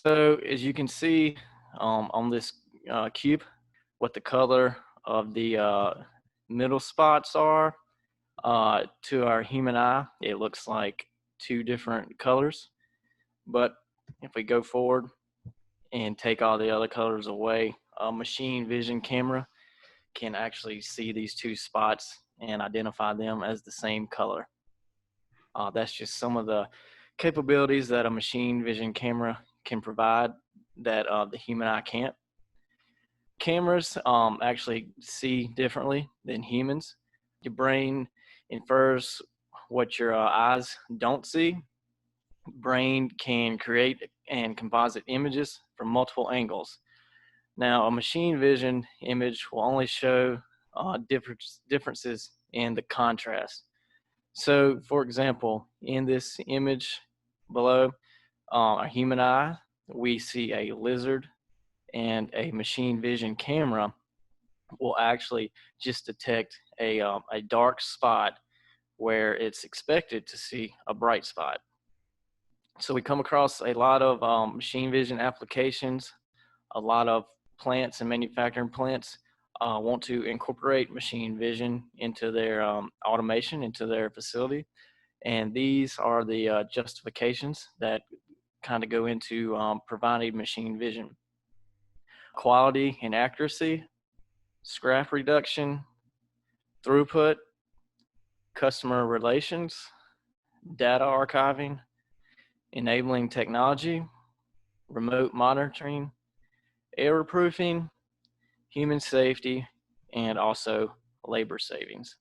So as you can see on this cube, what the color of the middle spots are, to our human eye, it looks like two different colors. But if we go forward and take all the other colors away, a machine vision camera can actually see these two spots and identify them as the same color. That's just some of the capabilities that a machine vision camera can provide that the human eye can't. Cameras actually see differently than humans. Your brain infers what your eyes don't see. Brain can create and composite images from multiple angles. Now, a machine vision image will only show differences in the contrast. So, for example, in this image below, a human eye, we see a lizard, and a machine vision camera will actually just detect a dark spot where it's expected to see a bright spot. So we come across a lot of machine vision applications. A lot of plants and manufacturing plants want to incorporate machine vision into their automation, into their facility. And these are the justifications that kind of go into providing machine vision. Quality and accuracy, scrap reduction, throughput, customer relations, data archiving, enabling technology, remote monitoring, error proofing, human safety, and also labor savings.